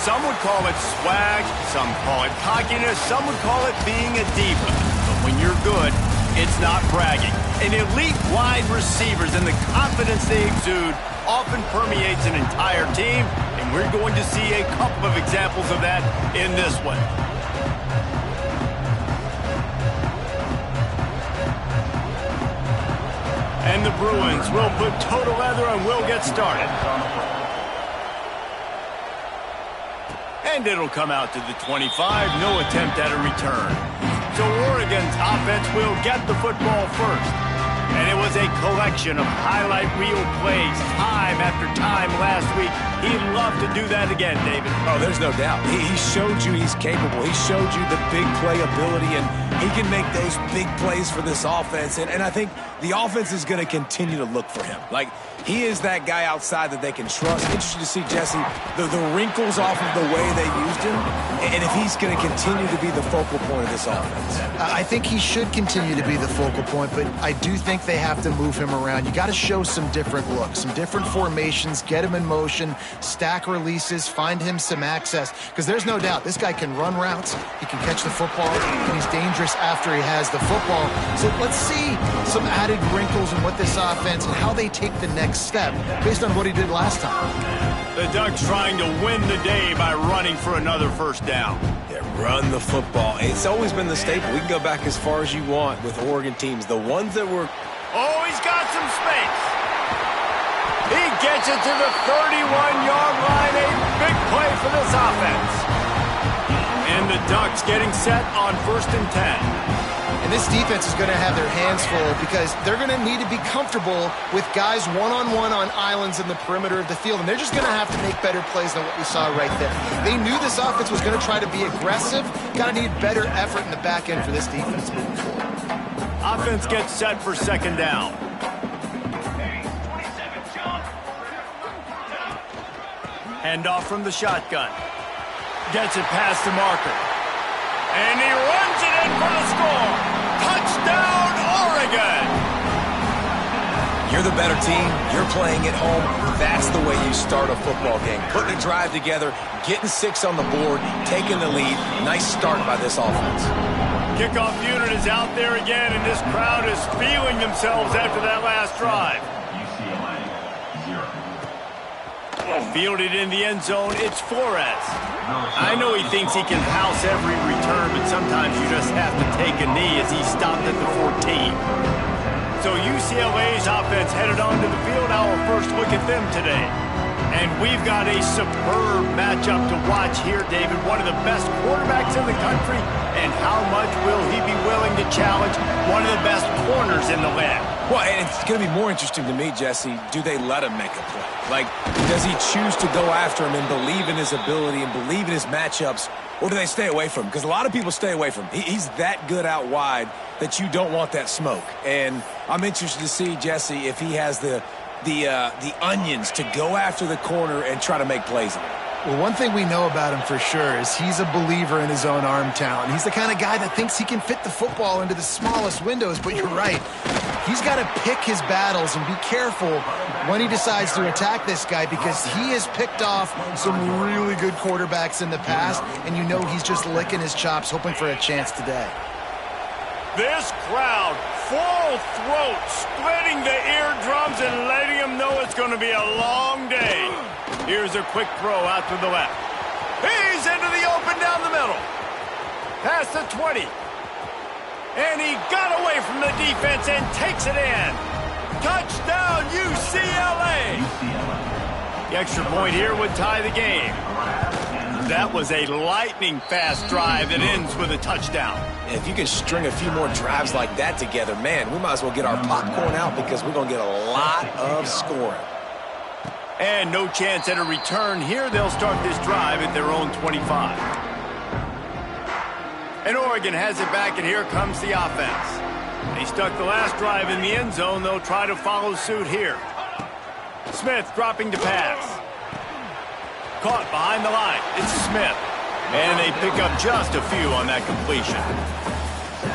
Some would call it swag, some call it cockiness, some would call it being a diva. But when you're good, it's not bragging. An elite wide receivers and the confidence they exude often permeates an entire team, and we're going to see a couple of examples of that in this one. And the Bruins will put toe to leather and will get started. And it'll come out to the 25. No attempt at a return. So Oregon's offense will get the football first. And it was a collection of highlight reel plays time after time last week. He'd love to do that again, David. Oh, there's no doubt. He showed you he's capable. He showed you the big play ability, and he can make those big plays for this offense. And I think the offense is going to continue to look for him. Like, he is that guy outside that they can trust. Interesting to see, Jesse, the wrinkles off of the way they used him, and if he's going to continue to be the focal point of this offense. I think he should continue to be the focal point, but I do think they have to move him around. You got to show some different looks, some different formations, get him in motion, stack releases, find him some access, because there's no doubt this guy can run routes, he can catch the football, and he's dangerous after he has the football. So let's see some added wrinkles in what this offense and how they take the next step based on what he did last time. The Ducks trying to win the day by running for another first down. Yeah, run the football. It's always been the staple. We can go back as far as you want with Oregon teams. The ones that were... Oh, he's got some space. He gets it to the 31-yard line. A big play for this offense. And the Ducks getting set on 1st and 10. And this defense is going to have their hands full because they're going to need to be comfortable with guys one-on-one on islands in the perimeter of the field. And they're just going to have to make better plays than what we saw right there. They knew this offense was going to try to be aggressive. Got to need better effort in the back end for this defense moving forward. Offense gets set for 2nd down. Handoff from the shotgun. Gets it past the marker. And he runs it in for the score. Touchdown, Oregon! You're the better team. You're playing at home. That's the way you start a football game. Putting a drive together, getting 6 on the board, taking the lead. Nice start by this offense. Kickoff unit is out there again, and this crowd is feeling themselves after that last drive. Fielded in the end zone, it's Flores. I know he thinks he can house every return, but sometimes you just have to take a knee as he stopped at the 14. So UCLA's offense headed onto the field. Our first look at them today. And we've got a superb matchup to watch here, David. One of the best quarterbacks in the country. And how much will he be willing to challenge one of the best corners in the land? Well, and it's going to be more interesting to me, Jesse, do they let him make a play? Like, does he choose to go after him and believe in his ability and believe in his matchups, or do they stay away from him? Because a lot of people stay away from him. He's that good out wide that you don't want that smoke. And I'm interested to see, Jesse, if he has the onions to go after the corner and try to make plays on it. Well, one thing we know about him for sure is he's a believer in his own arm talent. He's the kind of guy that thinks he can fit the football into the smallest windows, but you're right. He's got to pick his battles and be careful when he decides to attack this guy because he has picked off some really good quarterbacks in the past, and you know he's just licking his chops, hoping for a chance today. This crowd, full throat, splitting the eardrums and letting them know it's going to be a long day. Here's a quick throw out to the left. He's into the open down the middle. Past the 20. And he got away from the defense and takes it in. Touchdown, UCLA. The extra point here would tie the game. That was a lightning-fast drive that ends with a touchdown. If you can string a few more drives like that together, man, we might as well get our popcorn out because we're going to get a lot of scoring. And no chance at a return here. They'll start this drive at their own 25. And Oregon has it back, and here comes the offense. They stuck the last drive in the end zone. They'll try to follow suit here. Smith dropping to pass. Caught behind the line. It's Smith. And they pick up just a few on that completion.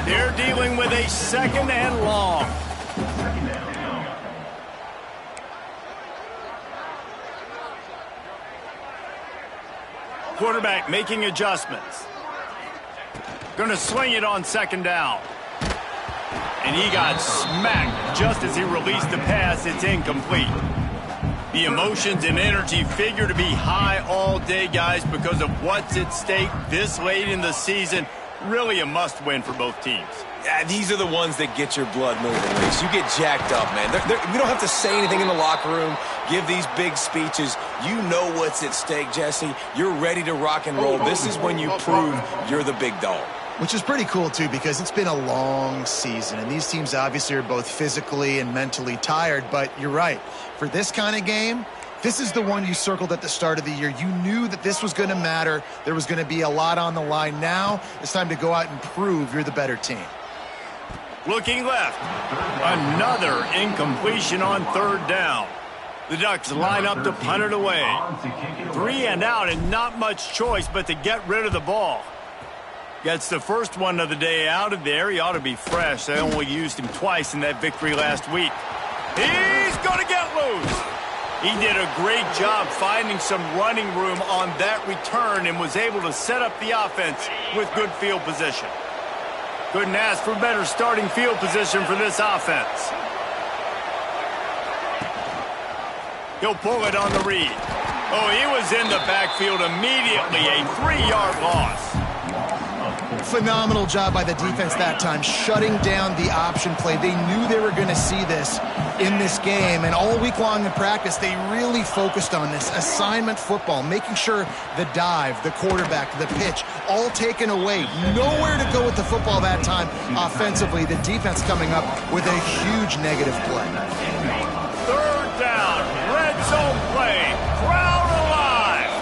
They're dealing with a 2nd and long. Quarterback making adjustments. Going to sling it on second down. And he got smacked just as he released the pass. It's incomplete. The emotions and energy figure to be high all day, guys, because of what's at stake this late in the season. Really a must-win for both teams. Yeah, these are the ones that get your blood moving, Reese. You get jacked up, man. We don't have to say anything in the locker room, give these big speeches. You know what's at stake, Jesse. You're ready to rock and roll. This is when you prove you're the big dog. Which is pretty cool, too, because it's been a long season, and these teams obviously are both physically and mentally tired, but you're right. For this kind of game, this is the one you circled at the start of the year. You knew that this was going to matter. There was going to be a lot on the line. Now it's time to go out and prove you're the better team. Looking left. Another incompletion on third down. The Ducks line up to punt it away. 3 and out and not much choice but to get rid of the ball. Gets the first one of the day out of there. He ought to be fresh. They only used him twice in that victory last week. He's going to get loose. He did a great job finding some running room on that return and was able to set up the offense with good field position. Couldn't ask for better starting field position for this offense. He'll pull it on the read. Oh, he was in the backfield immediately. A 3-yard loss. Phenomenal job by the defense that time, shutting down the option play. They knew they were going to see this in this game, and all week long in practice, they really focused on this assignment football, making sure the dive, the quarterback, the pitch, all taken away. Nowhere to go with the football that time offensively. The defense coming up with a huge negative play. Third down, red zone play, crowd alive.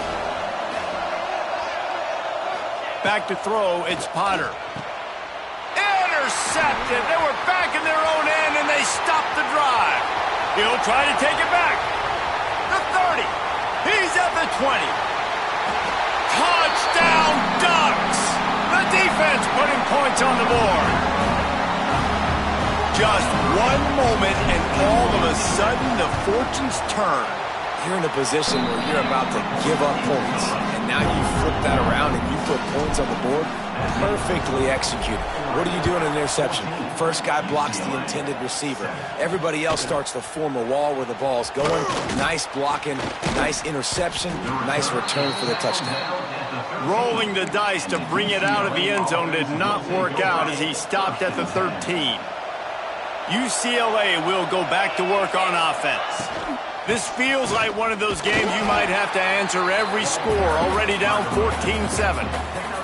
Back to throw, it's Potter. Intercepted. They were back in their own end, and they stopped the drive. He'll try to take it back. The 30. He's at the 20. Touchdown, Ducks. The defense putting points on the board. Just one moment, and all of a sudden, the fortunes turn. You're in a position where you're about to give up points, and now you flip that around and you put points on the board. Perfectly executed. What do you do in an interception? First guy blocks the intended receiver. Everybody else starts to form a wall where the ball's going. Nice blocking, nice interception, nice return for the touchdown. Rolling the dice to bring it out of the end zone did not work out as he stopped at the 13. UCLA will go back to work on offense. This feels like one of those games you might have to answer every score, already down 14-7.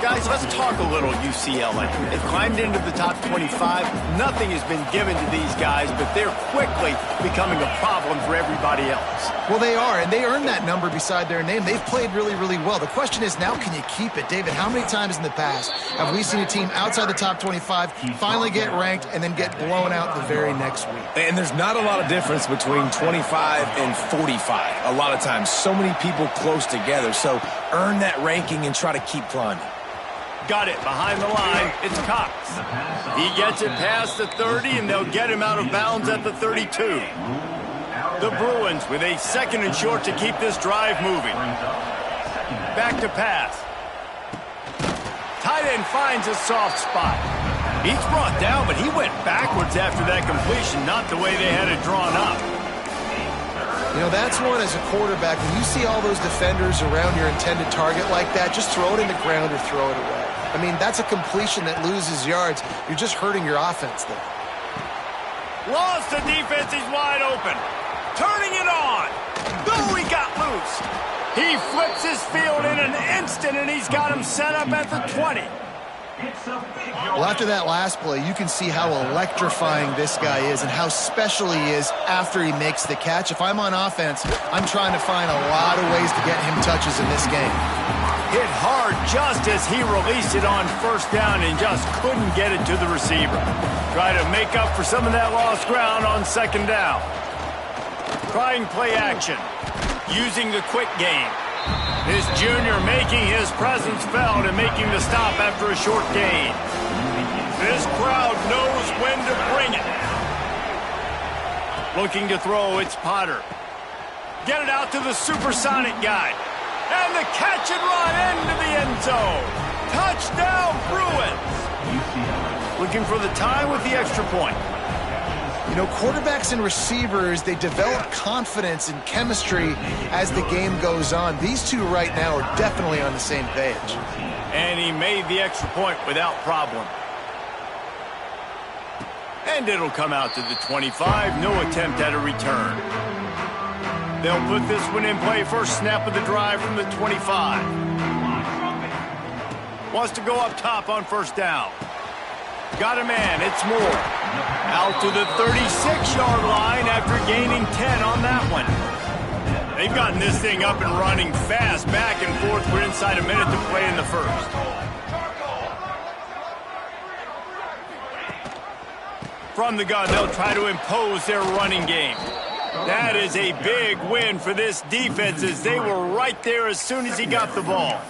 Guys, let's talk a little UCLA. They've climbed into the top 25. Nothing has been given to these guys, but they're quickly becoming a problem for everybody else. Well, they are, and they earned that number beside their name. They've played really, really well. The question is, now can you keep it? David, how many times in the past have we seen a team outside the top 25 finally get ranked and then get blown out the very next week? And there's not a lot of difference between 25 and 45. A lot of times, so many people close together. So earn that ranking and try to keep climbing. Got it behind the line. It's Cox. He gets it past the 30, and they'll get him out of bounds at the 32. The Bruins with a second and short to keep this drive moving. Back to pass. Tight end finds a soft spot. He's brought down, but he went backwards after that completion, not the way they had it drawn up. You know, that's one as a quarterback. When you see all those defenders around your intended target like that, just throw it in the ground or throw it away. I mean, that's a completion that loses yards. You're just hurting your offense there. Lost the defense. He's wide open. Turning it on. Oh, he got loose. He flips his field in an instant, and he's got him set up at the 20. Well, after that last play, you can see how electrifying this guy is and how special he is after he makes the catch. If I'm on offense, I'm trying to find a lot of ways to get him touches in this game. Hit hard just as he released it on first down and just couldn't get it to the receiver. Try to make up for some of that lost ground on second down. Trying play action. Using the quick game. This junior making his presence felt and making the stop after a short gain. This crowd knows when to bring it. Looking to throw, it's Potter. Get it out to the supersonic guy. And the catch and run into the end zone. Touchdown, Bruins. Looking for the tie with the extra point. You know, quarterbacks and receivers, they develop confidence and chemistry as the game goes on. These two right now are definitely on the same page. And he made the extra point without problem. And it'll come out to the 25. No attempt at a return. They'll put this one in play first snap of the drive from the 25. Wants to go up top on first down. Got a man. It's Moore. Out to the 36-yard line after gaining 10 on that one. They've gotten this thing up and running fast. Back and forth. We're inside a minute to play in the first. From the gun, they'll try to impose their running game. That is a big win for this defense as they were right there as soon as he got the ball.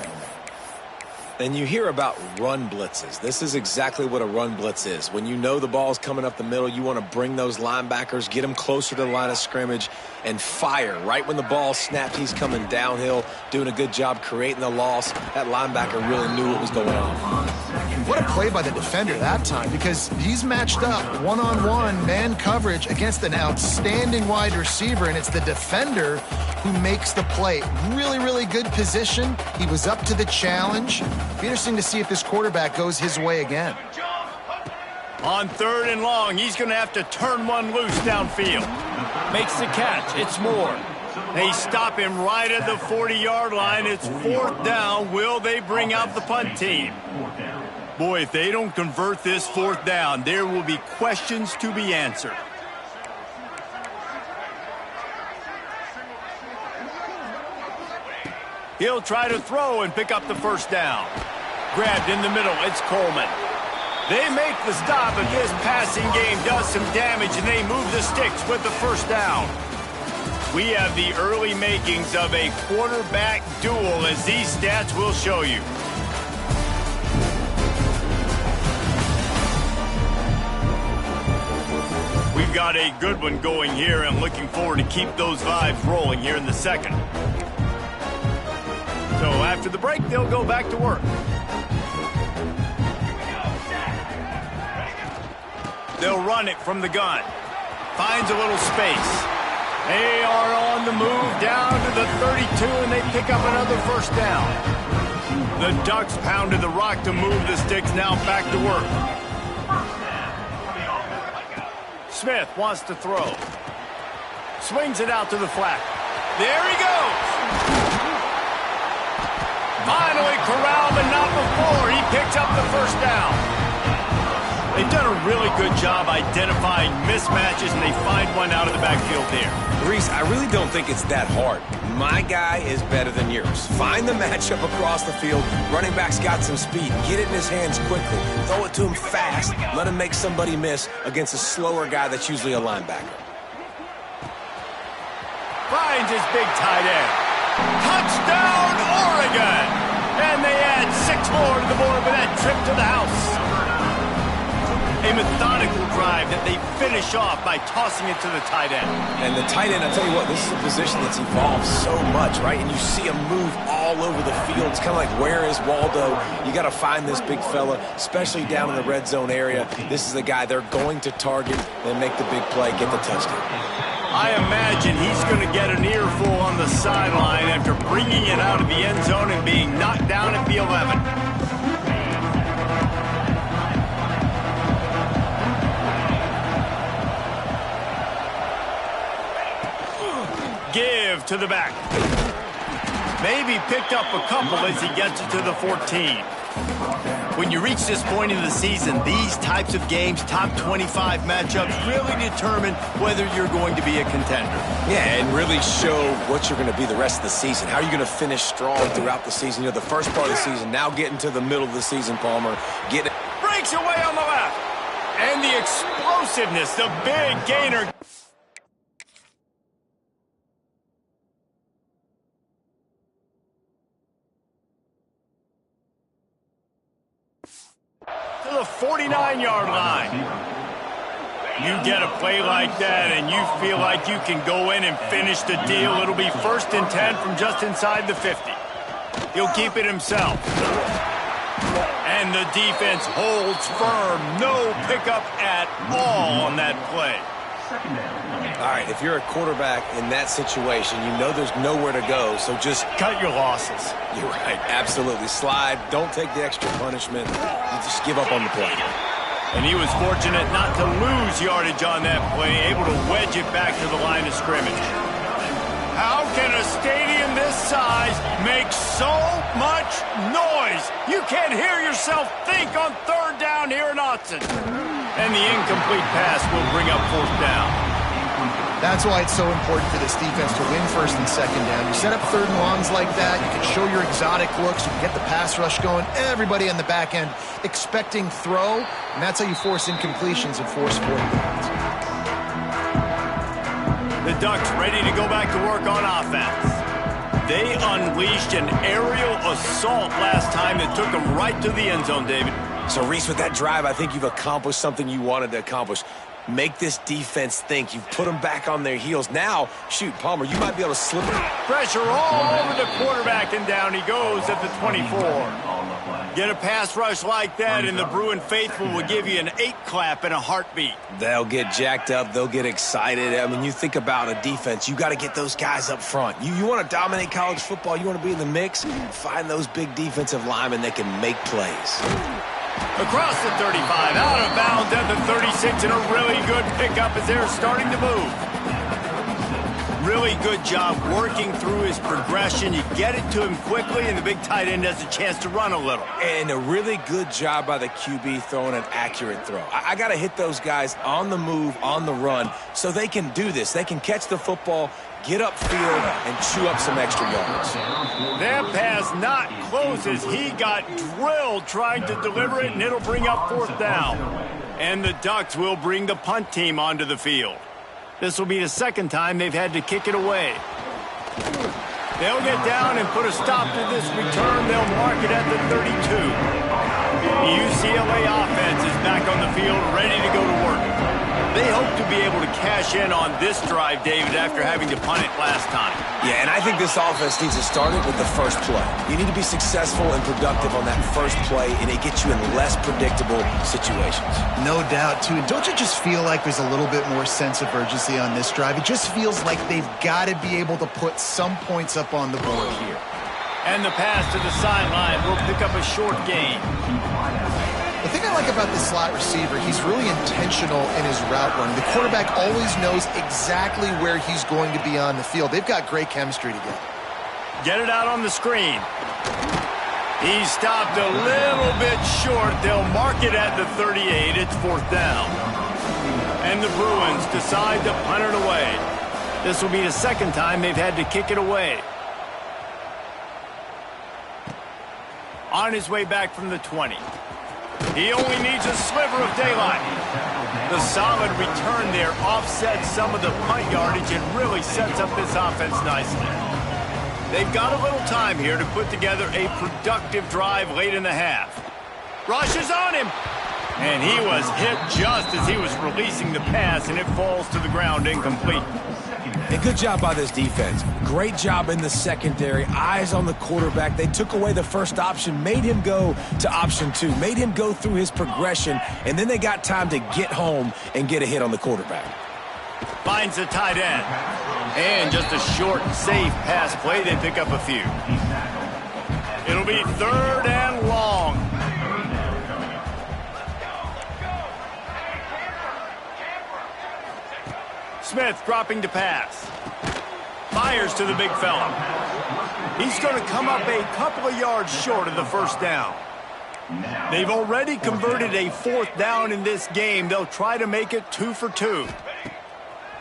And you hear about run blitzes. This is exactly what a run blitz is. When you know the ball's coming up the middle, you want to bring those linebackers, get them closer to the line of scrimmage, and fire. Right when the ball snapped, he's coming downhill, doing a good job creating the loss. That linebacker really knew what was going on. What a play by the defender that time, because he's matched up one-on-one man coverage against an outstanding wide receiver, and it's the defender who makes the play. Really, really good position. He was up to the challenge. Be interesting to see if this quarterback goes his way again. On 3rd and long, he's going to have to turn one loose downfield. Makes the catch. It's Moore. They stop him right at the 40-yard line. It's 4th down. Will they bring out the punt team? Boy, if they don't convert this 4th down, there will be questions to be answered. He'll try to throw and pick up the first down. Grabbed in the middle, it's Coleman. They make the stop, but this passing game does some damage, and they move the sticks with the first down. We have the early makings of a quarterback duel, as these stats will show you. We've got a good one going here, and looking forward to keep those vibes rolling here in the second. So after the break, they'll go back to work. They'll run it from the gun. Finds a little space. They are on the move down to the 32, and they pick up another first down. The Ducks pounded the rock to move the sticks, now back to work. Smith wants to throw. Swings it out to the flat. There he goes. Finally corralled, but not before. He picks up the first down. They've done a really good job identifying mismatches, and they find one out of the backfield there. Reese, I really don't think it's that hard. My guy is better than yours. Find the matchup across the field. Running back's got some speed. Get it in his hands quickly. Throw it to him fast. Let him make somebody miss against a slower guy that's usually a linebacker. Finds his big tight end. Touchdown, Oregon! And they add 6 more to the board with that trip to the house. A methodical drive that they finish off by tossing it to the tight end. And the tight end, I'll tell you what, this is a position that's evolved so much, right? And you see him move all over the field. It's kind of like, where is Waldo? You got to find this big fella, especially down in the red zone area. This is the guy they're going to target and make the big play, get the touchdown. I imagine he's going to get an earful on the sideline after bringing it out of the end zone and being knocked down at the 11. Give to the back. Maybe picked up a couple as he gets it to the 14. When you reach this point in the season, these types of games, top 25 matchups, really determine whether you're going to be a contender. Yeah, and really show what you're going to be the rest of the season. How are you going to finish strong throughout the season? You know, the first part of the season, now getting to the middle of the season, Palmer. Breaks away on the left. And the explosiveness, the big gainer. To the 49-yard line. You get a play like that and you feel like you can go in and finish the deal. It'll be 1st and 10 from just inside the 50. He'll keep it himself. And the defense holds firm. No pickup at all on that play. All right, if you're a quarterback in that situation, you know there's nowhere to go, so just cut your losses. You're right, absolutely. Slide, don't take the extra punishment. You just give up on the play. And he was fortunate not to lose yardage on that play, able to wedge it back to the line of scrimmage. How can a stadium this size make so much noise? You can't hear yourself think on third down here in Autzen. And the incomplete pass will bring up fourth down. That's why it's so important for this defense to win first and second down. You set up third and longs like that, you can show your exotic looks, you can get the pass rush going, everybody on the back end expecting throw, and that's how you force incompletions and force fourth downs. The Ducks ready to go back to work on offense. They unleashed an aerial assault last time that took them right to the end zone, David. So, Reese, with that drive, I think you've accomplished something you wanted to accomplish. Make this defense think. You've put them back on their heels. Now, shoot, Palmer, you might be able to slip it. Pressure all over the quarterback, and down he goes at the 24. Get a pass rush like that, and the Bruin faithful will give you an 8-clap in a heartbeat. They'll get jacked up. They'll get excited. I mean, you think about a defense. You got to get those guys up front. You want to dominate college football. You want to be in the mix. Find those big defensive linemen that can make plays. Across the 35, out of bounds at the 36, and a really good pickup as they're starting to move. Really good job working through his progression. You get it to him quickly, and the big tight end has a chance to run a little. And a really good job by the QB throwing an accurate throw. I got to hit those guys on the move, on the run, so they can do this. They can catch the football, get upfield, and chew up some extra yards. That pass not close as he got drilled trying to deliver it, and it'll bring up fourth down. And the Ducks will bring the punt team onto the field. This will be the second time they've had to kick it away. They'll get down and put a stop to this return. They'll mark it at the 32. The UCLA offense is back on the field, ready to go to work. They hope to be able to cash in on this drive, David, after having to punt it last time. Yeah, and I think this offense needs to start it with the first play. You need to be successful and productive on that first play, and it gets you in less predictable situations. No doubt, too. Don't you just feel like there's a little bit more sense of urgency on this drive? It just feels like they've got to be able to put some points up on the board here. And the pass to the sideline will pick up a short gain. The thing I like about this slot receiver, he's really intentional in his route run. The quarterback always knows exactly where he's going to be on the field. They've got great chemistry together. Get it out on the screen. He stopped a little bit short. They'll mark it at the 38. It's fourth down. And the Bruins decide to punt it away. This will be the second time they've had to kick it away. On his way back from the 20. He only needs a sliver of daylight. The solid return there offsets some of the punt yardage and really sets up this offense nicely. They've got a little time here to put together a productive drive late in the half. Rush is on him. And he was hit just as he was releasing the pass, and it falls to the ground incomplete. A good job by this defense. Great job in the secondary. Eyes on the quarterback. They took away the first option, made him go to option 2, made him go through his progression, and then they got time to get home and get a hit on the quarterback. Finds the tight end. And just a short, safe pass play. They pick up a few. It'll be third and long. Smith dropping to pass. Fires to the big fella. He's going to come up a couple of yards short of the first down. They've already converted a fourth down in this game. They'll try to make it 2 for 2.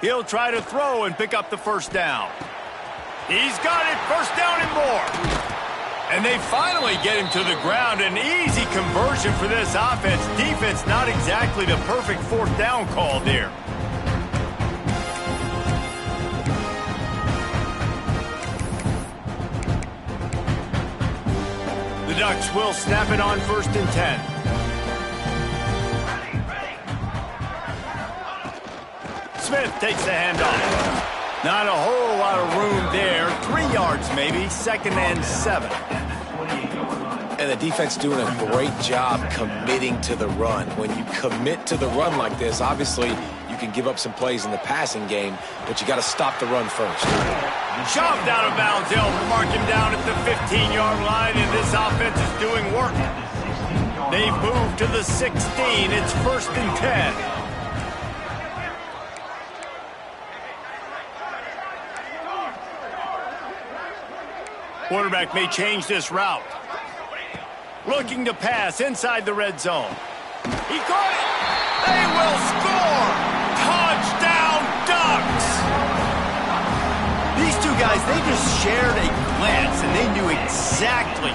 He'll try to throw and pick up the first down. He's got it, first down and more. And they finally get him to the ground. An easy conversion for this offense. Defense not exactly the perfect fourth down call there. The Ducks will snap it on first and 10. Smith takes the handoff. Not a whole lot of room there. 3 yards maybe. Second and 7. And the defense doing a great job committing to the run. When you commit to the run like this, obviously you can give up some plays in the passing game, but you got to stop the run first. Shoved out of bounds. They'll mark him down at the 15-yard line, and this offense is doing work. They've moved to the 16. It's 1st and 10. Quarterback may change this route. Looking to pass inside the red zone. He caught it. They will score. Touchdown, Ducks. These two guys, they just shared a glance, and they knew exactly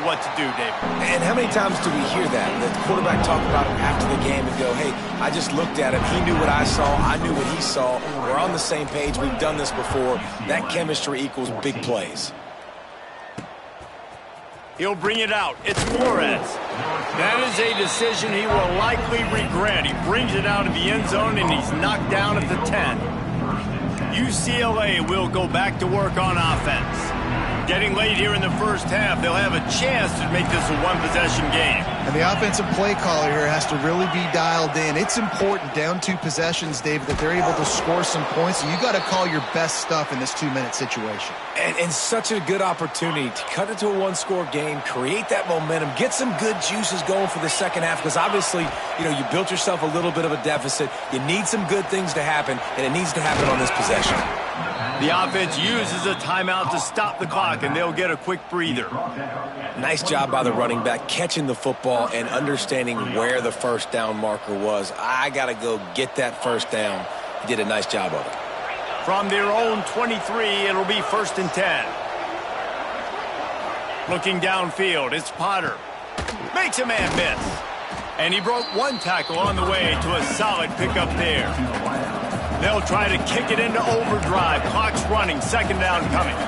what to do, David. And how many times do we hear that? The quarterback talk about it after the game and go, hey, I just looked at him. He knew what I saw. I knew what he saw. We're on the same page. We've done this before. That chemistry equals big plays. He'll bring it out. It's Flores. That is a decision he will likely regret. He brings it out of the end zone, and he's knocked down at the 10. UCLA will go back to work on offense. Getting late here in the first half, they'll have a chance to make this a one-possession game. And the offensive play caller here has to really be dialed in. It's important down 2 possessions, David, that they're able to score some points. And you got to call your best stuff in this 2-minute situation. And such a good opportunity to cut it to a one-score game, create that momentum, get some good juices going for the second half, because obviously, you know, you built yourself a little bit of a deficit. You need some good things to happen, and it needs to happen on this possession. The offense uses a timeout to stop the clock, and they'll get a quick breather. Nice job by the running back catching the football and understanding where the first down marker was. I got to go get that first down. He did a nice job of it. From their own 23, it'll be 1st and 10. Looking downfield, it's Potter. Makes a man miss. And he broke 1 tackle on the way to a solid pickup there. They'll try to kick it into overdrive. Clock's running. 2nd down coming.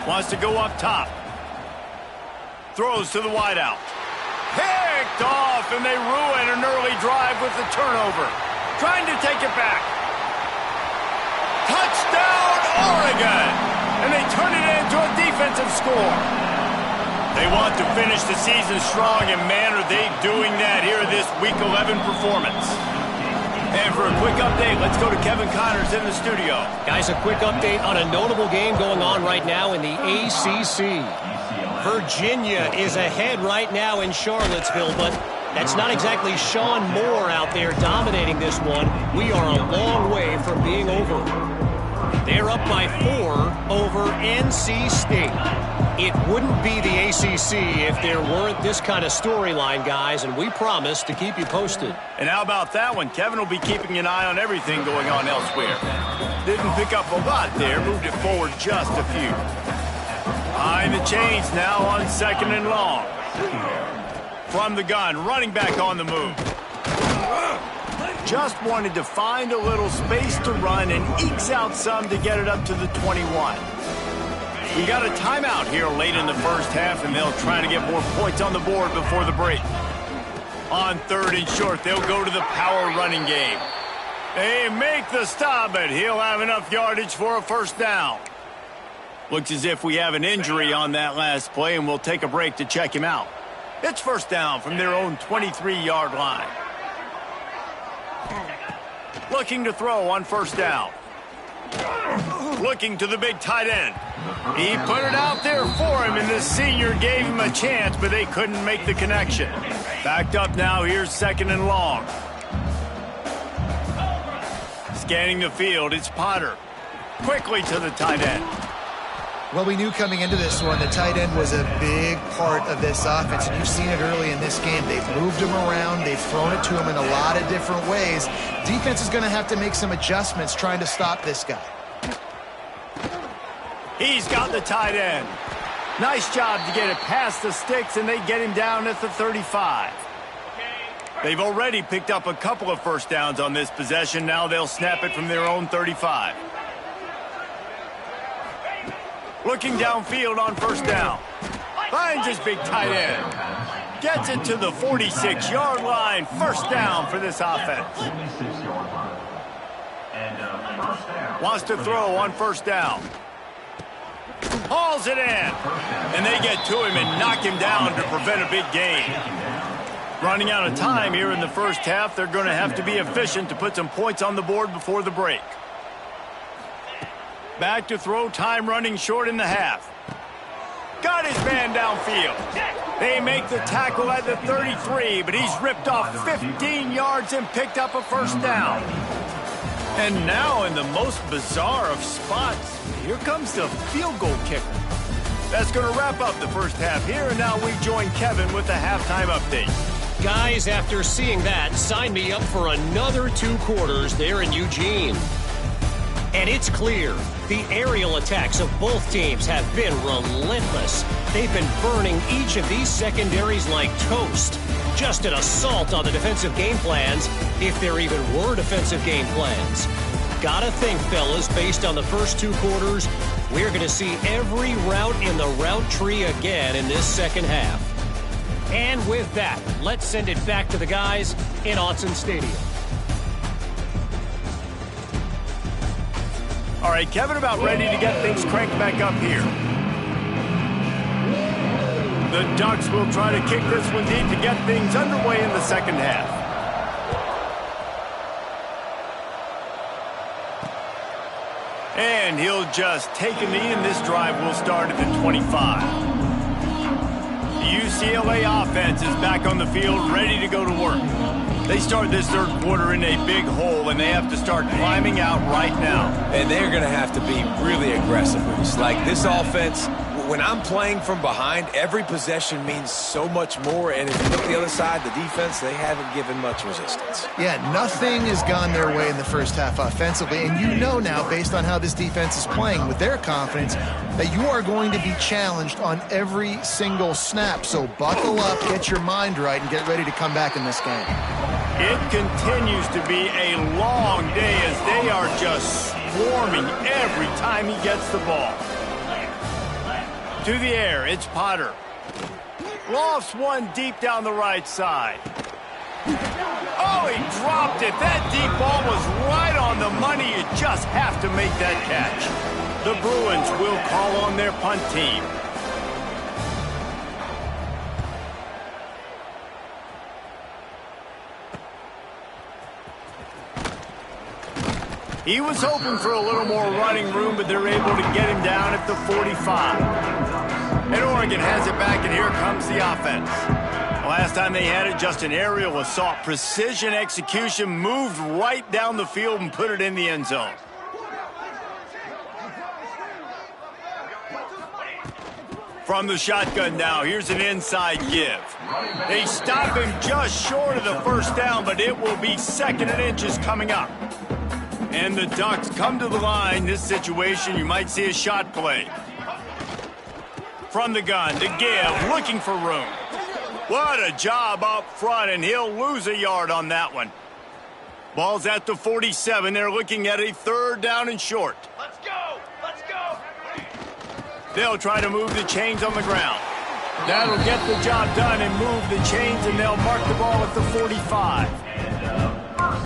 Wants to go up top. Throws to the wideout. Picked off, and they ruin an early drive with the turnover. Trying to take it back. Touchdown, Oregon! And they turn it into a defensive score. They want to finish the season strong, and man, are they doing that here in this Week 11 performance. And for a quick update, let's go to Kevin Connors in the studio. Guys, a quick update on a notable game going on right now in the ACC. Virginia is ahead right now in Charlottesville, but that's not exactly Sean Moore out there dominating this one. We are a long way from being over. They're up by 4 over NC State. It wouldn't be the ACC if there weren't this kind of storyline, guys, and we promise to keep you posted. And how about that one? Kevin will be keeping an eye on everything going on elsewhere. Didn't pick up a lot there, moved it forward just a few. Behind the chains now on 2nd and long. From the gun, running back on the move. Just wanted to find a little space to run and ekes out some to get it up to the 21. We got a timeout here late in the first half, and they'll try to get more points on the board before the break. On 3rd and short, they'll go to the power running game. They make the stop, but he'll have enough yardage for a 1st down. Looks as if we have an injury on that last play, and we'll take a break to check him out. It's 1st down from their own 23-yard line. Looking to throw on 1st down. Looking to the big tight end. He put it out there for him, and the senior gave him a chance, but they couldn't make the connection. Backed up now, here's 2nd and long. Scanning the field, it's Potter. Quickly to the tight end. Well, we knew coming into this one, the tight end was a big part of this offense, and you've seen it early in this game. They've moved him around. They've thrown it to him in a lot of different ways. Defense is going to have to make some adjustments trying to stop this guy. He's got the tight end. Nice job to get it past the sticks, and they get him down at the 35. They've already picked up a couple of 1st downs on this possession. Now they'll snap it from their own 35. Looking downfield on 1st down. Finds his big tight end. Gets it to the 46-yard line. 1st down for this offense. Wants to throw on 1st down. hauls it in. And they get to him and knock him down to prevent a big gain. Running out of time here in the first half, they're going to have to be efficient to put some points on the board before the break. Back to throw, time running short in the half. Got his man downfield. They make the tackle at the 33, but he's ripped off 15 yards and picked up a first down. And now in the most bizarre of spots, here comes the field goal kicker. That's going to wrap up the first half here, and now we join Kevin with the halftime update. Guys, after seeing that, sign me up for another 2 quarters there in Eugene. And it's clear, the aerial attacks of both teams have been relentless. They've been burning each of these secondaries like toast. Just an assault on the defensive game plans, if there even were defensive game plans. Gotta think, fellas, based on the first 2 quarters, we're going to see every route in the route tree again in this second half. And with that, let's send it back to the guys in Autzen Stadium. All right, Kevin, about ready to get things cranked back up here. The Ducks will try to kick this one deep to get things underway in the second half. And he'll just take a knee, and this drive will start at the 25. The UCLA offense is back on the field, ready to go to work. They start this third quarter in a big hole, and they have to start climbing out right now. And they're going to have to be really aggressive with this. Like this offense, when I'm playing from behind, every possession means so much more. And if you look at the other side, the defense, they haven't given much resistance. Yeah, nothing has gone their way in the first half offensively. And you know now, based on how this defense is playing with their confidence, that you are going to be challenged on every single snap. So buckle up, get your mind right, and get ready to come back in this game. It continues to be a long day as they are just swarming every time he gets the ball. To the air, it's Potter. Lofts one deep down the right side. Oh, he dropped it. That deep ball was right on the money. You just have to make that catch. The Bruins will call on their punt team. He was hoping for a little more running room, but they're able to get him down at the 45. And Oregon has it back, and here comes the offense. Last time they had it, just an aerial assault. Precision execution, moved right down the field and put it in the end zone. From the shotgun now, here's an inside give. They stop him just short of the first down, but it will be 2nd and inches coming up. And the Ducks come to the line. This situation, you might see a shot play. From the gun to give, looking for room. What a job up front, and he'll lose a yard on that one. Ball's at the 47. They're looking at a 3rd down and short. Let's go! Let's go! They'll try to move the chains on the ground. That'll get the job done and move the chains, and they'll mark the ball at the 45.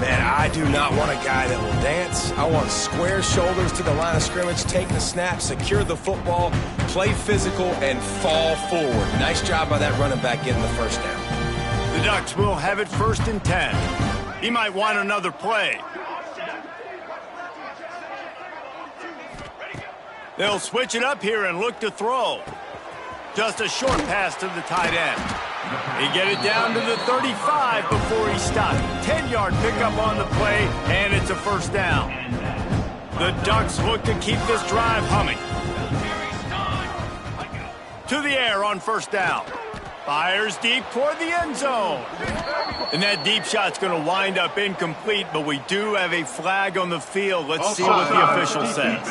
Man, I do not want a guy that will dance. I want square shoulders to the line of scrimmage, take the snap, secure the football, play physical, and fall forward. Nice job by that running back getting the first down. The Ducks will have it 1st and 10. He might want another play. They'll switch it up here and look to throw. Just a short pass to the tight end. He get it down to the 35 before he stopped. 10-yard pickup on the play, and it's a 1st down. The Ducks look to keep this drive humming. To the air on 1st down. Fires deep toward the end zone. And that deep shot's going to wind up incomplete, but we do have a flag on the field. Let's see what the official says.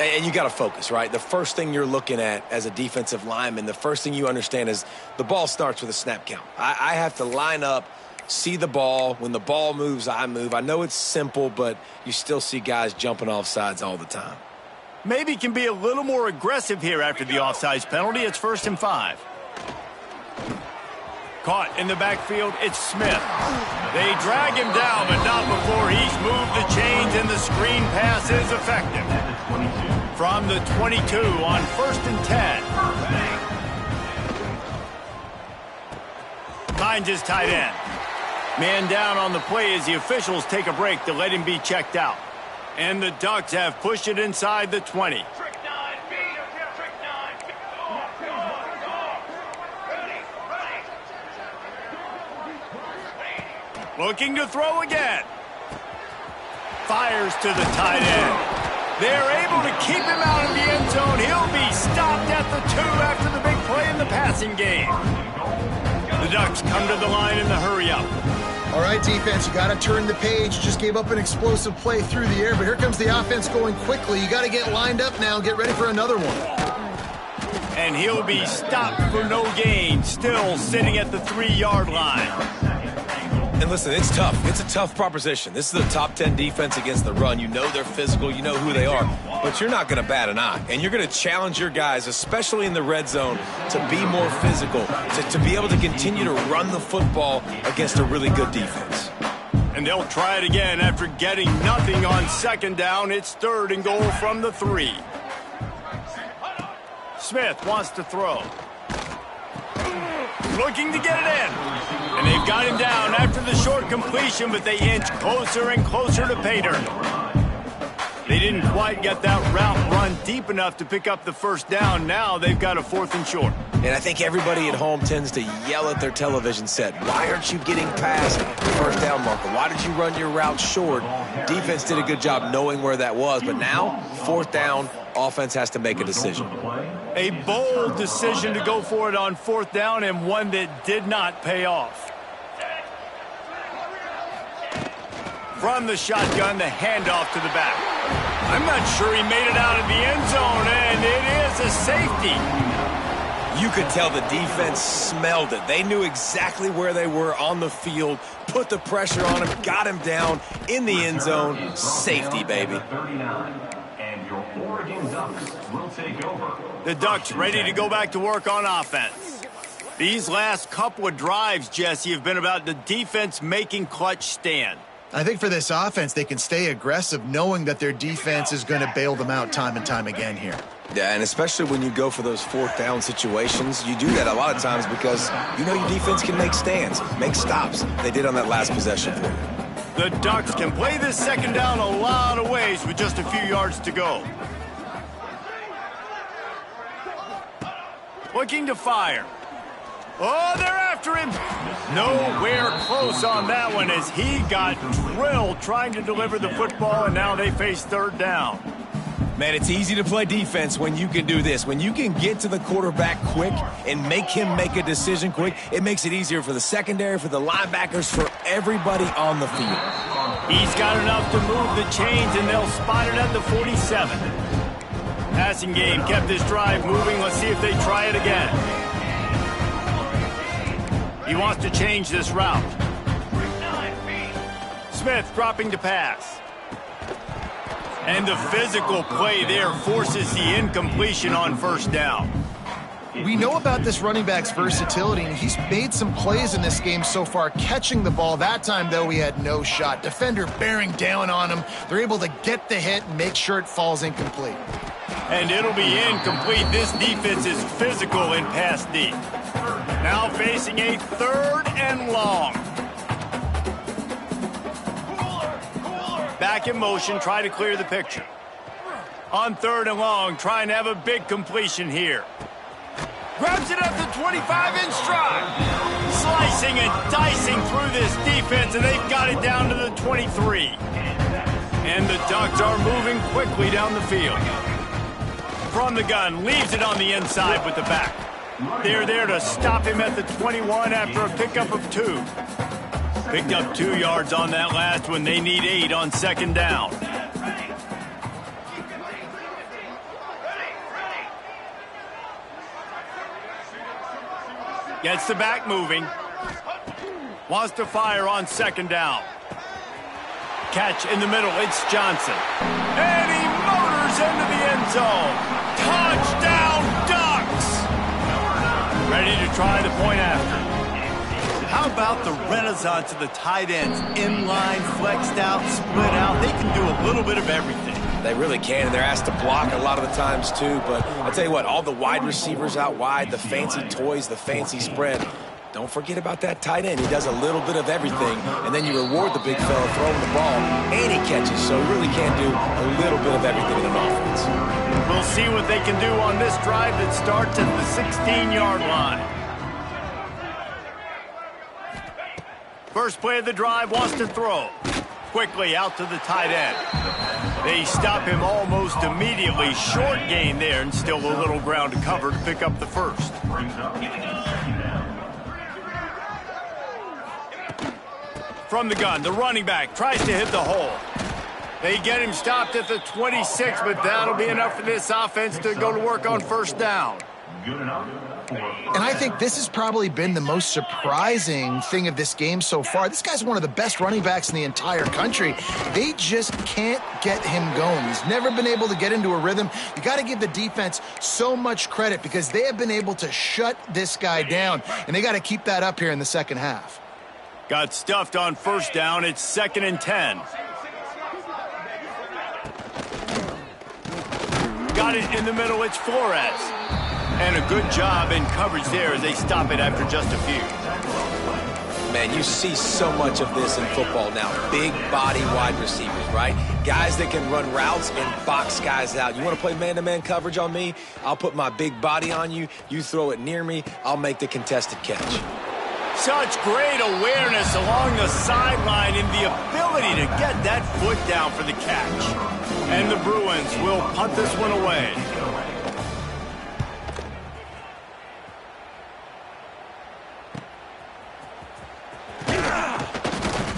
And you got to focus, right? The first thing you're looking at as a defensive lineman, the first thing you understand is the ball starts with a snap count. I have to line up, see the ball. When the ball moves, I move. I know it's simple, but you still see guys jumping off sides all the time. Maybe can be a little more aggressive here after the offsides penalty. It's 1st and 5. Caught in the backfield, it's Smith. They drag him down, but not before he's moved the chains, and the screen pass is effective. From the 22 on 1st and 10. Finds his tight end. Man down on the play as the officials take a break to let him be checked out. And the Ducks have pushed it inside the 20. Looking to throw again. Fires to the tight end. They're able to keep him out of the end zone. He'll be stopped at the 2 after the big play in the passing game. The Ducks come to the line in the hurry-up. All right, defense, you got to turn the page. Just gave up an explosive play through the air, but here comes the offense going quickly. You got to get lined up now and get ready for another one. And he'll be stopped for no gain, still sitting at the 3-yard line. And listen, it's tough. It's a tough proposition. This is the top 10 defense against the run. You know they're physical. You know who they are. But you're not going to bat an eye. And you're going to challenge your guys, especially in the red zone, to be more physical, to be able to continue to run the football against a really good defense. And they'll try it again after getting nothing on 2nd down. It's 3rd and goal from the 3. Smith wants to throw. Looking to get it in. And they've got him down after the short completion, but they inch closer and closer to pay dirt. They didn't quite get that route run deep enough to pick up the 1st down. Now they've got a 4th and short. And I think everybody at home tends to yell at their television set. Why aren't you getting past the 1st down marker? Why did you run your route short? Defense did a good job knowing where that was, but now 4th down, offense has to make a decision. A bold decision to go for it on 4th down, and one that did not pay off. From the shotgun, the handoff to the back. I'm not sure he made it out of the end zone, and it is a safety. You could tell the defense smelled it. They knew exactly where they were on the field, put the pressure on him, got him down in the end zone. Safety, baby. The Ducks ready to go back to work on offense. These last couple of drives, Jesse, have been about the defense making clutch stand. I think for this offense, they can stay aggressive knowing that their defense is going to bail them out time and time again here. Yeah, and especially when you go for those 4th down situations, you do that a lot of times because you know your defense can make stands, make stops. They did on that last possession for you. The Ducks can play this 2nd down a lot of ways with just a few yards to go. Looking to fire. Oh, they're after him. Nowhere close on that one as he got drilled trying to deliver the football, and now they face 3rd down. Man, it's easy to play defense when you can do this. When you can get to the quarterback quick and make him make a decision quick, it makes it easier for the secondary, for the linebackers, for everybody on the field. He's got enough to move the chains, and they'll spot it at the 47. Passing game kept this drive moving. Let's see if they try it again. He wants to change this route. Smith dropping to pass. And the physical play there forces the incompletion on 1st down. We know about this running back's versatility, and he's made some plays in this game so far, catching the ball. That time, though, he had no shot. Defender bearing down on him. They're able to get the hit and make sure it falls incomplete. And it'll be incomplete. This defense is physical in pass deep. Now facing a 3rd and long. Back in motion, try to clear the picture. On 3rd and long, trying to have a big completion here. Grabs it at the 25-inch stride. Slicing and dicing through this defense, and they've got it down to the 23. And the Ducks are moving quickly down the field. From the gun, leaves it on the inside with the back. They're there to stop him at the 21 after a pickup of 2. Picked up 2 yards on that last one. They need 8 on 2nd down. Gets the back moving. Wants to fire on 2nd down. Catch in the middle. It's Johnson. And he motors into the end zone. Touchdown, Ducks! Ready to try the point after. How about the renaissance of the tight ends? Inline, flexed out, split out. They can do a little bit of everything. They really can, and they're asked to block a lot of the times too. But I'll tell you what, all the wide receivers out wide, the fancy toys, the fancy spread. Don't forget about that tight end. He does a little bit of everything, and then you reward the big fella throwing the ball, and he catches. So he really can do a little bit of everything in an offense. We'll see what they can do on this drive that starts at the 16-yard line. First play of the drive, wants to throw. Quickly out to the tight end. They stop him almost immediately. Short gain there, and still a little ground to cover to pick up the first. From the gun, the running back tries to hit the hole. They get him stopped at the 26, but that'll be enough for this offense to go to work on first down. And I think this has probably been the most surprising thing of this game so far. This guy's one of the best running backs in the entire country. They just can't get him going. He's never been able to get into a rhythm. You got to give the defense so much credit because they have been able to shut this guy down, and they got to keep that up here in the second half. Got stuffed on first down. It's 2nd and 10. Got it in the middle. It's Flores. And a good job in coverage there as they stop it after just a few. Man, you see so much of this in football now. Big body wide receivers, right? Guys that can run routes and box guys out. You want to play man-to-man coverage on me? I'll put my big body on you. You throw it near me. I'll make the contested catch. Such great awareness along the sideline and the ability to get that foot down for the catch. And the Bruins will punt this one away.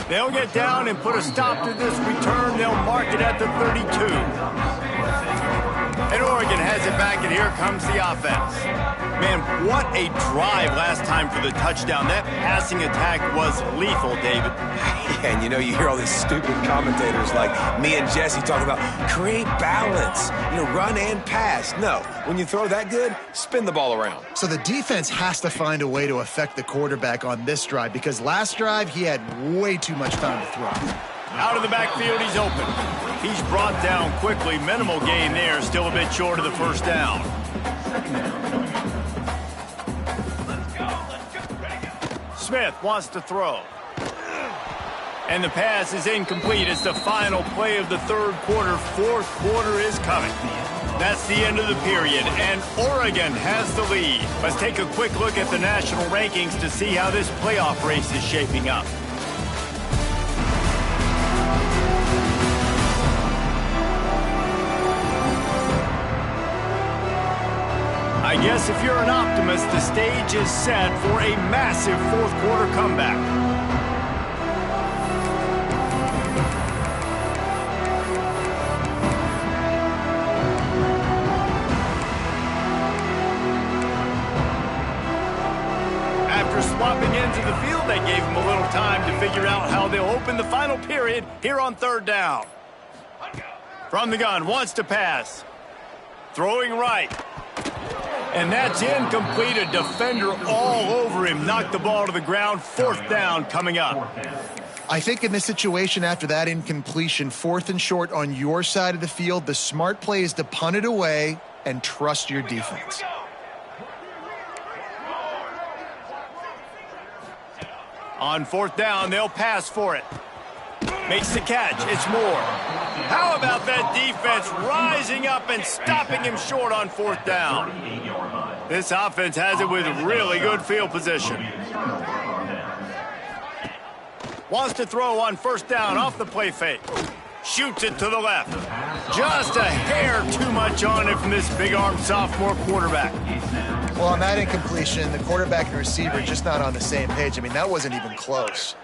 They'll get down and put a stop to this return. They'll mark it at the 32. And Oregon has it back, and here comes the offense. Man, what a drive last time for the touchdown. That passing attack was lethal, David. Yeah, and you hear all these stupid commentators like me and Jesse talking about create balance, run and pass. No, when you throw that good, spin the ball around. So the defense has to find a way to affect the quarterback on this drive because last drive he had way too much time to throw. Out of the backfield, he's open. He's brought down quickly. Minimal gain there, still a bit short of the first down. Smith wants to throw. And the pass is incomplete. It's the final play of the third quarter. Fourth quarter is coming. That's the end of the period, and Oregon has the lead. Let's take a quick look at the national rankings to see how this playoff race is shaping up. I guess if you're an optimist, the stage is set for a massive fourth quarter comeback. After swapping into the field, they gave him a little time to figure out how they'll open the final period here on third down. From the gun, wants to pass. Throwing right. And that's incomplete. A defender all over him. Knocked the ball to the ground. Fourth down coming up. I think in this situation after that incompletion, 4th and short on your side of the field, the smart play is to punt it away and trust your defense. On fourth down, they'll pass for it. Makes the catch. It's Moore. How about that defense rising up and stopping him short on fourth down? This offense has it with really good field position. Wants to throw on first down off the play fake. Shoots it to the left. Just a hair too much on it from this big-armed sophomore quarterback. Well, on that incompletion, the quarterback and receiver just not on the same page. I mean, that wasn't even close.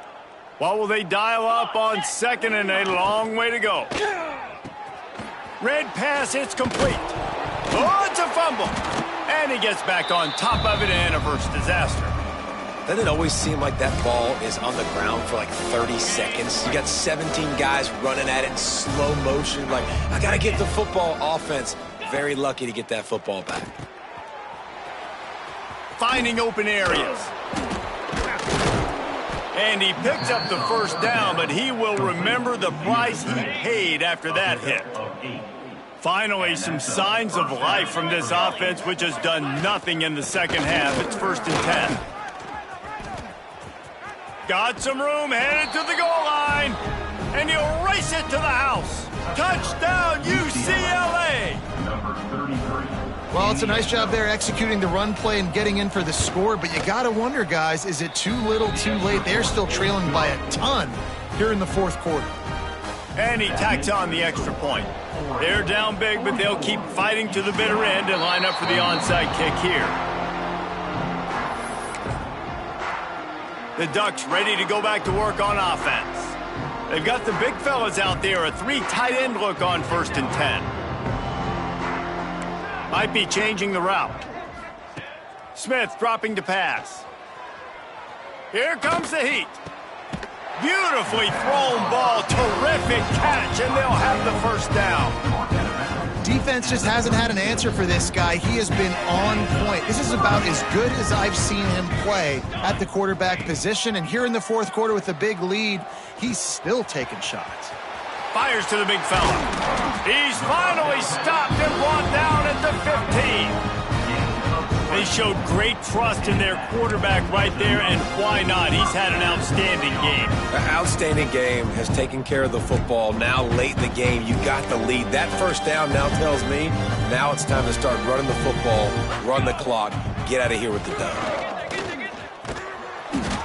What will they dial up on second and a long way to go? Red pass, it's complete. Oh, it's a fumble. And he gets back on top of it and averts disaster. Doesn't it always seem like that ball is on the ground for like 30 seconds? You got 17 guys running at it in slow motion. Like, I got to get the football. Offense, very lucky to get that football back. Finding open areas. And he picks up the first down, but he will remember the price he paid after that hit. Finally, some signs of life from this offense, which has done nothing in the second half. It's 1st and 10. Got some room, headed to the goal line, and he'll race it to the house. Touchdown, UCLA! Well, it's a nice job there executing the run play and getting in for the score, but you got to wonder, guys, is it too little, too late? They're still trailing by a ton here in the fourth quarter. And he tacks on the extra point. They're down big, but they'll keep fighting to the bitter end and line up for the onside kick here. The Ducks ready to go back to work on offense. They've got the big fellas out there, a 3 tight end look on 1st and 10. Might be changing the route. Smith dropping to pass. Here comes the heat. Beautifully thrown ball, terrific catch, and they'll have the first down. Defense just hasn't had an answer for this guy. He has been on point. This is about as good as I've seen him play at the quarterback position, and here in the fourth quarter with a big lead, he's still taking shots. Fires to the big fella. He's finally stopped and brought down at the 15. They showed great trust in their quarterback right there, and why not? He's had an outstanding game. An outstanding game, has taken care of the football. Now late in the game, you got the lead. That first down now tells me now it's time to start running the football, run the clock, get out of here with the dub.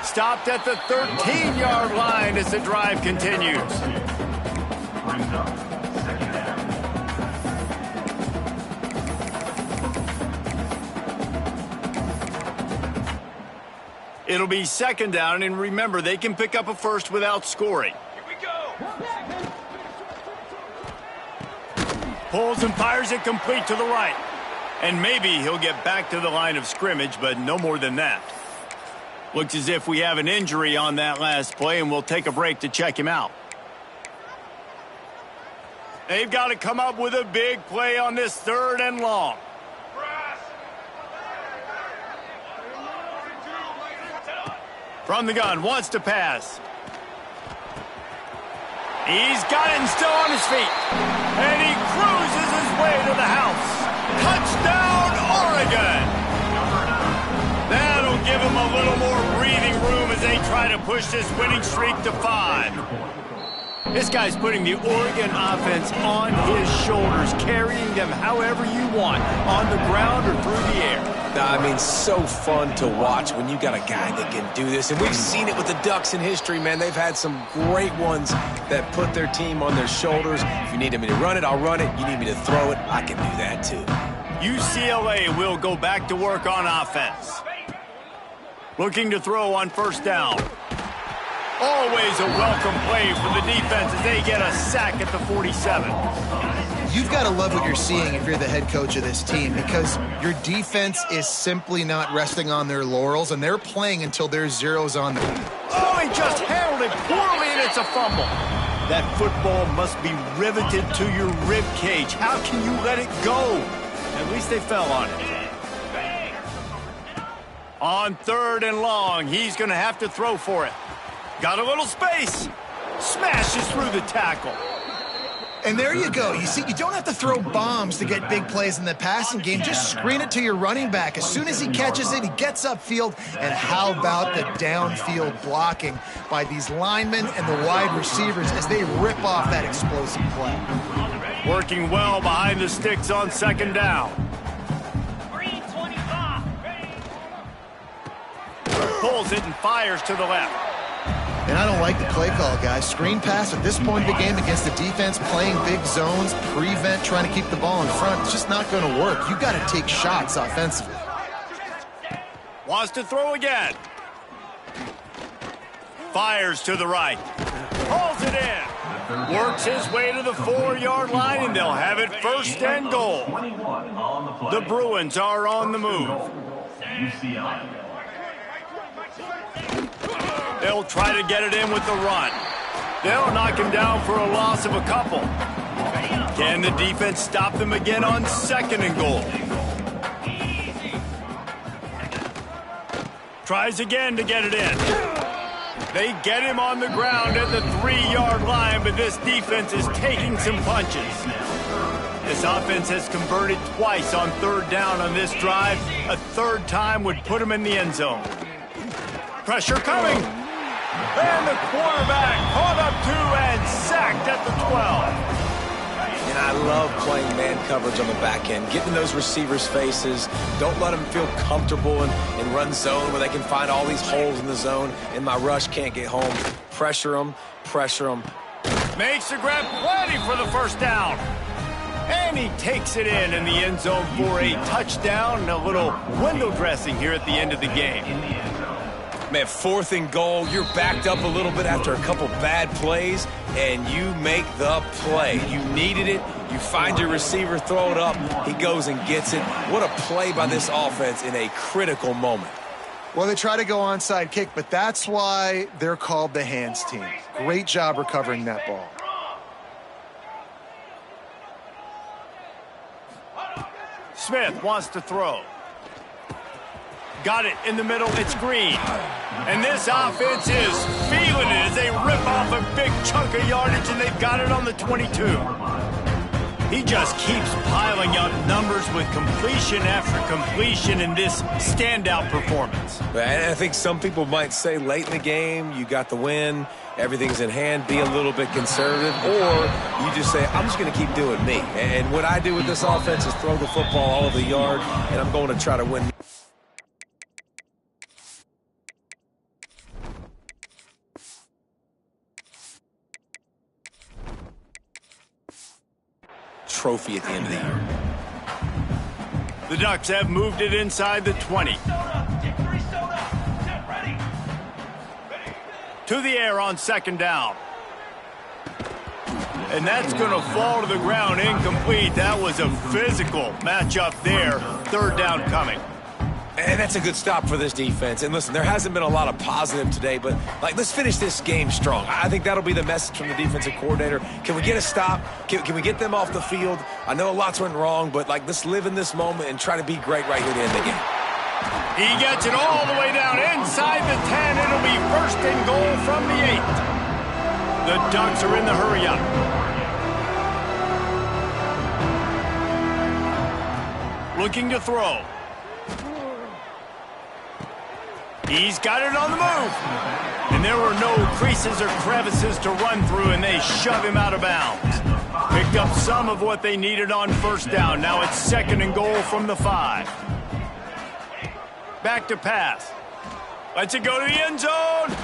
Stopped at the 13-yard line as the drive continues. It'll be 2nd down, and remember, they can pick up a first without scoring. Here we go. Pulls and fires it complete to the right. And maybe he'll get back to the line of scrimmage, but no more than that. Looks as if we have an injury on that last play, and we'll take a break to check him out. They've got to come up with a big play on this 3rd and long. From the gun, wants to pass. He's got it and still on his feet. And he cruises his way to the house. Touchdown, Oregon! That'll give him a little more breathing room as they try to push this winning streak to 5. This guy's putting the Oregon offense on his shoulders, carrying them however you want, on the ground or through the air. I mean, so fun to watch when you got a guy that can do this. And we've seen it with the Ducks in history, man. They've had some great ones that put their team on their shoulders. If you need me to run it, I'll run it. You need me to throw it, I can do that too. UCLA will go back to work on offense. Looking to throw on 1st down. Always a welcome play for the defense as they get a sack at the 47. You've got to love what you're seeing if you're the head coach of this team, because your defense is simply not resting on their laurels, and they're playing until there's zeros on them. Oh, he just handled it poorly, and it's a fumble. That football must be riveted to your rib cage. How can you let it go? At least they fell on it. On 3rd and long, he's going to have to throw for it. Got a little space. Smashes through the tackle. And there you go. You see, you don't have to throw bombs to get big plays in the passing game. Just screen it to your running back. As soon as he catches it, he gets upfield. And how about the downfield blocking by these linemen and the wide receivers as they rip off that explosive play. Working well behind the sticks on 2nd down. 325. Pulls it and fires to the left. And I don't like the play call, guys. Screen pass at this point in the game against the defense, playing big zones, prevent, trying to keep the ball in front. It's just not going to work. You got to take shots offensively. Wants to throw again. Fires to the right. Pulls it in. Works his way to the 4-yard line, and they'll have it 1st and goal. The Bruins are on the move. They'll try to get it in with the run. They'll knock him down for a loss of a couple. Can the defense stop them again on 2nd and goal? Tries again to get it in. They get him on the ground at the 3-yard line, but this defense is taking some punches. This offense has converted twice on 3rd down on this drive. A 3rd time would put him in the end zone. Pressure coming. And the quarterback caught up 2 and sacked at the 12. And I love playing man coverage on the back end, getting in those receivers' faces. Don't let them feel comfortable in run zone where they can find all these holes in the zone and my rush can't get home. Pressure them, pressure them. Makes the grab plenty for the 1st down. And he takes it in the end zone for a touchdown. A little window dressing here at the end of the game. Man, 4th and goal, you're backed up a little bit after a couple bad plays, and you make the play. You needed it. You find your receiver, throw it up. He goes and gets it. What a play by this offense in a critical moment. Well, they try to go onside kick, but that's why they're called the hands team. Great job recovering that ball. Smith wants to throw. Got it in the middle. It's Green. And this offense is feeling it as they rip off a big chunk of yardage, and they've got it on the 22. He just keeps piling up numbers with completion after completion in this standout performance. And I think some people might say late in the game, you got the win, everything's in hand, be a little bit conservative, or you just say, I'm just going to keep doing me. And what I do with this offense is throw the football all over the yard, and I'm going to try to win. Trophy at the end of the year. The Ducks have moved it inside the 20. To the air on 2nd down. And that's going to fall to the ground incomplete. That was a physical matchup there. 3rd down coming. And that's a good stop for this defense. And listen, there hasn't been a lot of positive today, but let's finish this game strong. I think that'll be the message from the defensive coordinator. Can we get a stop? Can we get them off the field? I know lots went wrong, but let's live in this moment and try to be great right here to end the game. He gets it all the way down inside the 10. It'll be 1st and goal from the 8. The Ducks are in the hurry up. Looking to throw. He's got it on the move. And there were no creases or crevices to run through, and they shove him out of bounds. Picked up some of what they needed on 1st down. Now it's 2nd and goal from the 5. Back to pass. Lets it go to the end zone.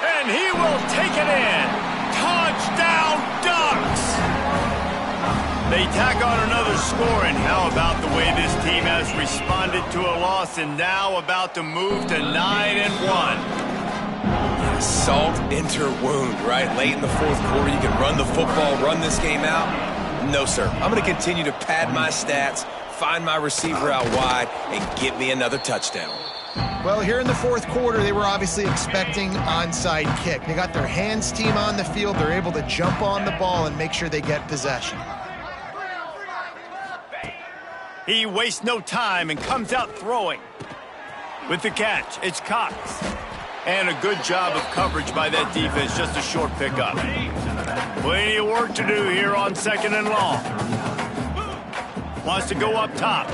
And he will take it in. Touchdown, Ducks! They tack on another score, and how about the way this team has responded to a loss and now about to move to 9-1. Salt inter wound, right? Late in the 4th quarter, you can run the football, run this game out. No, sir. I'm going to continue to pad my stats, find my receiver out wide, and get me another touchdown. Well, here in the 4th quarter, they were obviously expecting onside kick. They got their hands team on the field. They're able to jump on the ball and make sure they get possession. He wastes no time and comes out throwing. With the catch, it's Cox. And a good job of coverage by that defense, just a short pickup. Plenty of work to do here on 2nd and long. Wants to go up top.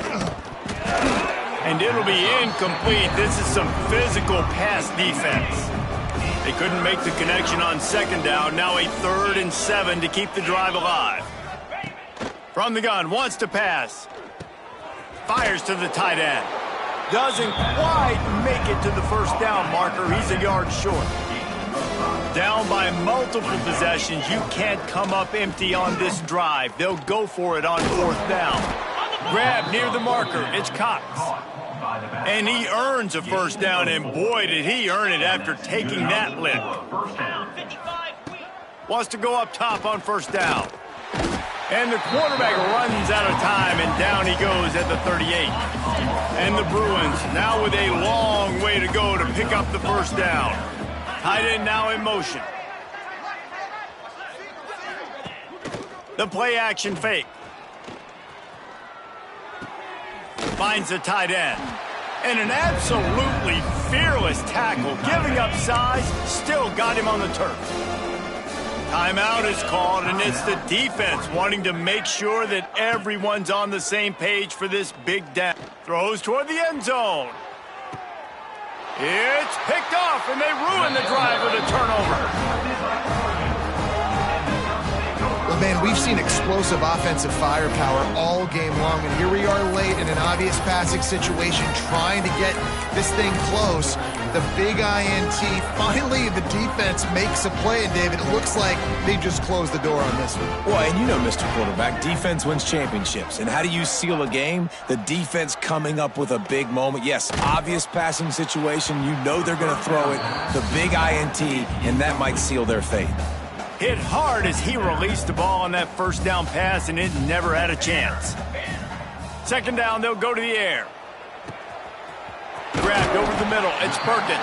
And it'll be incomplete. This is some physical pass defense. They couldn't make the connection on 2nd down. Now a 3rd and 7 to keep the drive alive. From the gun, wants to pass. Fires to the tight end. Doesn't quite make it to the 1st down marker. He's a yard short. Down by multiple possessions. You can't come up empty on this drive. They'll go for it on 4th down. Grab near the marker. It's Cox. And he earns a 1st down, and boy, did he earn it after taking that lick. Wants to go up top on 1st down. And the quarterback runs out of time, and down he goes at the 38. And the Bruins now with a long way to go to pick up the 1st down. Tight end now in motion. The play action fake. Finds the tight end. And an absolutely fearless tackle, giving up size, still got him on the turf. Timeout is called, and it's the defense wanting to make sure that everyone's on the same page for this big down. Throws toward the end zone. It's picked off, and they ruin the drive with a turnover. Well, man, we've seen explosive offensive firepower all game long, and here we are late in an obvious passing situation trying to get this thing close. The big INT, finally the defense makes a play, and David, it looks like they just closed the door on this one. Well, and you know, Mr. Quarterback, defense wins championships. And how do you seal a game? The defense coming up with a big moment. Yes, obvious passing situation. You know they're going to throw it. The big INT, and that might seal their fate. Hit hard as he released the ball on that first down pass, and it never had a chance. Second down, they'll go to the air. Grabbed over the middle. It's Perkins.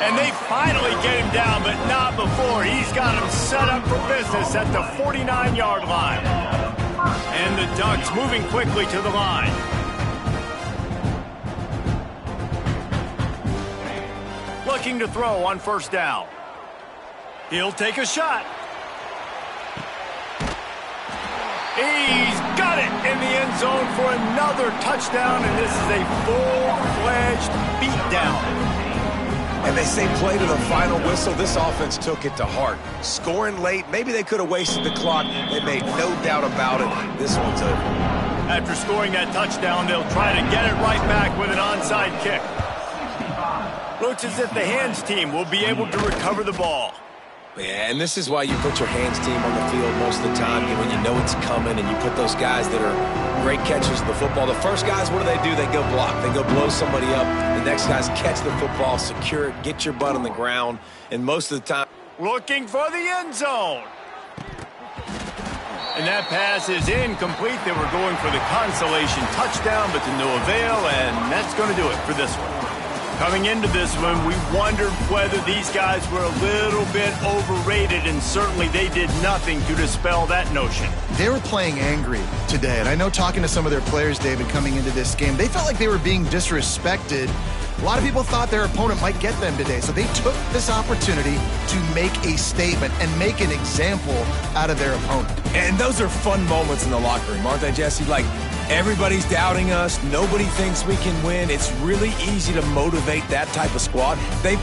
And they finally get him down, but not before. He's got him set up for business at the 49-yard line. And the Ducks moving quickly to the line. Looking to throw on first down. He'll take a shot. He's got it in the end zone for another touchdown, and this is a full-fledged beatdown. And they say play to the final whistle. This offense took it to heart. Scoring late, maybe they could have wasted the clock. They made no doubt about it. This one's over. After scoring that touchdown, they'll try to get it right back with an onside kick. Looks as if the hands team will be able to recover the ball. Yeah, and this is why you put your hands team on the field most of the time when you know it's coming, and you put those guys that are great catchers of the football. The first guys, what do? They go block. They go blow somebody up. The next guys catch the football, secure it, get your butt on the ground, and most of the time... Looking for the end zone. And that pass is incomplete. They were going for the consolation touchdown, but to no avail, and that's going to do it for this one. Coming into this one, we wondered whether these guys were a little bit overrated, and certainly they did nothing to dispel that notion. They were playing angry today, and I know talking to some of their players, David, coming into this game, they felt like they were being disrespected. A lot of people thought their opponent might get them today, so they took this opportunity to make a statement and make an example out of their opponent. And those are fun moments in the locker room, aren't they, Jesse? Like, everybody's doubting us. Nobody thinks we can win. It's really easy to motivate that type of squad. They